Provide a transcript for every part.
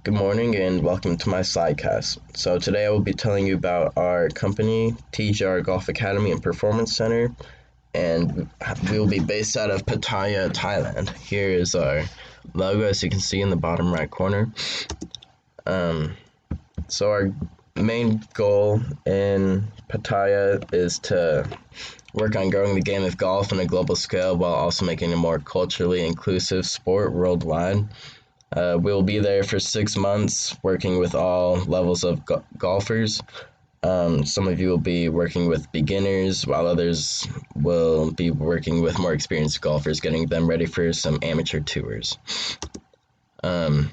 Good morning and welcome to my slidecast. So today I will be telling you about our company, TGR Golf Academy and Performance Center, and we will be based out of Pattaya, Thailand. Here is our logo, as you can see in the bottom right corner. So our main goal in Pattaya is to work on growing the game of golf on a global scale while also making a more culturally inclusive sport worldwide. We'll be there for 6 months working with all levels of golfers. Some of you will be working with beginners, while others will be working with more experienced golfers, getting them ready for some amateur tours. A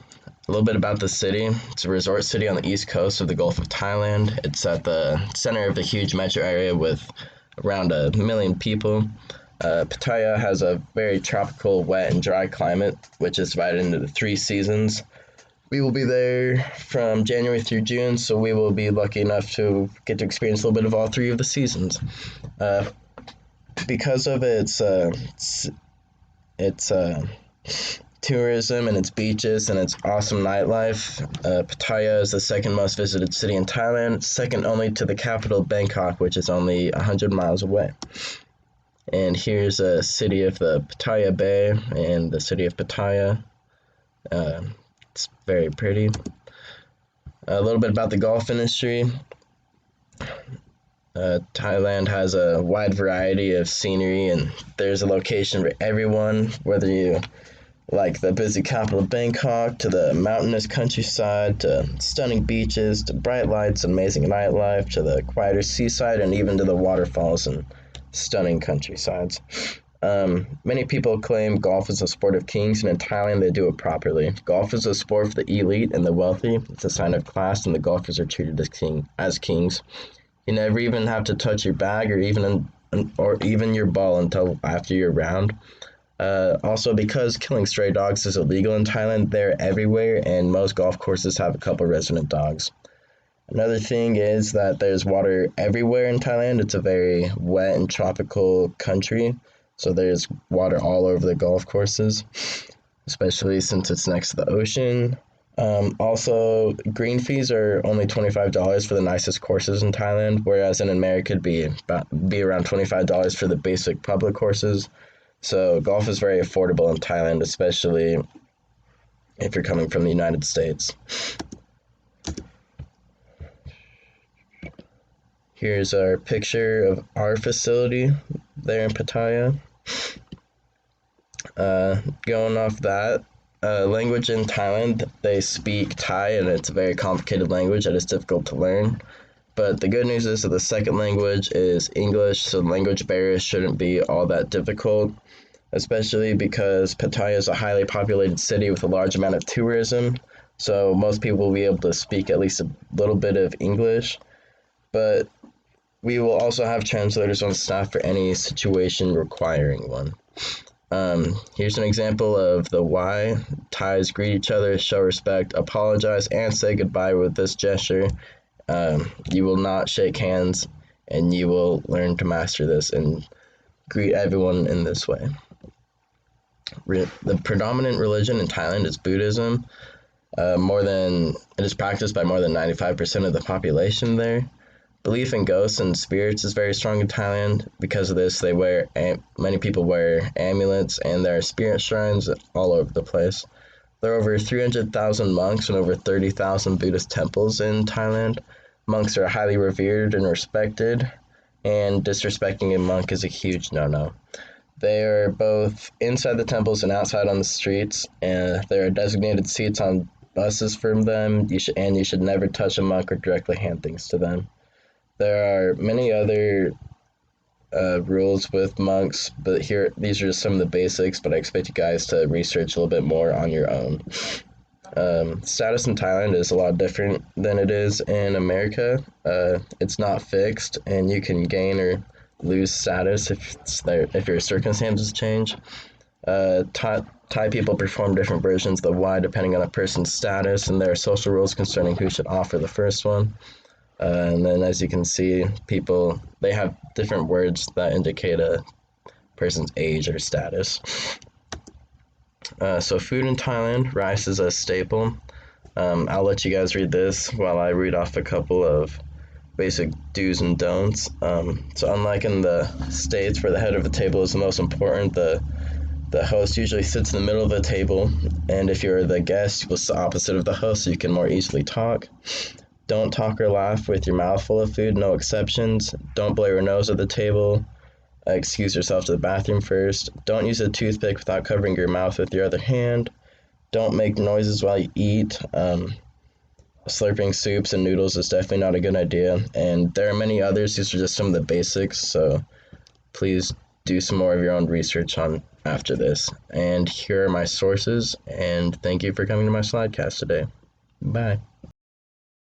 little bit about the city. It's a resort city on the east coast of the Gulf of Thailand. It's at the center of a huge metro area with around 1 million people. Pattaya has a very tropical, wet, and dry climate, which is divided into the 3 seasons. We will be there from January through June, so we will be lucky enough to get to experience a little bit of all 3 of the seasons. Because of its tourism and its beaches and its awesome nightlife, Pattaya is the second most visited city in Thailand, second only to the capital Bangkok, which is only 100 miles away. And here's a city of the Pattaya Bay and the city of Pattaya. It's very pretty. A little bit about the golf industry. Thailand has a wide variety of scenery, and there's a location for everyone, whether you like the busy capital of Bangkok, to the mountainous countryside, to stunning beaches, to bright lights and amazing nightlife, to the quieter seaside, and even to the waterfalls and stunning countrysides. Many people claim golf is a sport of kings, and in Thailand they do it properly. Golf is a sport for the elite and the wealthy. It's a sign of class, and the golfers are treated as kings. You never even have to touch your bag or even your ball until after your round. Also, because killing stray dogs is illegal in Thailand, they're everywhere, and most golf courses have a couple resident dogs. Another thing is that there's water everywhere in Thailand. It's a very wet and tropical country, so there's water all over the golf courses, especially since it's next to the ocean. Also, green fees are only $25 for the nicest courses in Thailand, whereas in America it'd be around $25 for the basic public courses. So golf is very affordable in Thailand, especially if you're coming from the United States. Here's our picture of our facility there in Pattaya. Going off that, language in Thailand, they speak Thai, and it's a very complicated language that is difficult to learn. But the good news is that the second language is English, so language barriers shouldn't be all that difficult, especially because Pattaya is a highly populated city with a large amount of tourism, so most people will be able to speak at least a little bit of English. But we will also have translators on staff for any situation requiring one. Here's an example of the why. Thais greet each other, show respect, apologize, and say goodbye with this gesture. You will not shake hands, and you will learn to master this and greet everyone in this way. The predominant religion in Thailand is Buddhism. It is practiced by more than 95% of the population there. Belief in ghosts and spirits is very strong in Thailand. Because of this, many people wear amulets, and there are spirit shrines all over the place. There are over 300,000 monks and over 30,000 Buddhist temples in Thailand. Monks are highly revered and respected, and disrespecting a monk is a huge no-no. They are both inside the temples and outside on the streets, and there are designated seats on buses for them. You should never touch a monk or directly hand things to them. There are many other rules with monks, but these are just some of the basics, but I expect you guys to research a little bit more on your own. Status in Thailand is a lot different than it is in America. It's not fixed, and you can gain or lose status if your circumstances change. Thai people perform different versions of the why depending on a person's status, and there are social rules concerning who should offer the first one. And then, as you can see, they have different words that indicate a person's age or status. So food in Thailand, rice is a staple. I'll let you guys read this while I read off a couple of basic do's and don'ts. So unlike in the States where the head of the table is the most important, the host usually sits in the middle of the table, and if you're the guest, you will sit opposite of the host so you can more easily talk. Don't talk or laugh with your mouth full of food, no exceptions. Don't blow your nose at the table. Excuse yourself to the bathroom first. Don't use a toothpick without covering your mouth with your other hand. Don't make noises while you eat. Slurping soups and noodles is definitely not a good idea, and there are many others. These are just some of the basics, so please do some more of your own research on after this. And here are my sources, and thank you for coming to my slidecast today. Bye.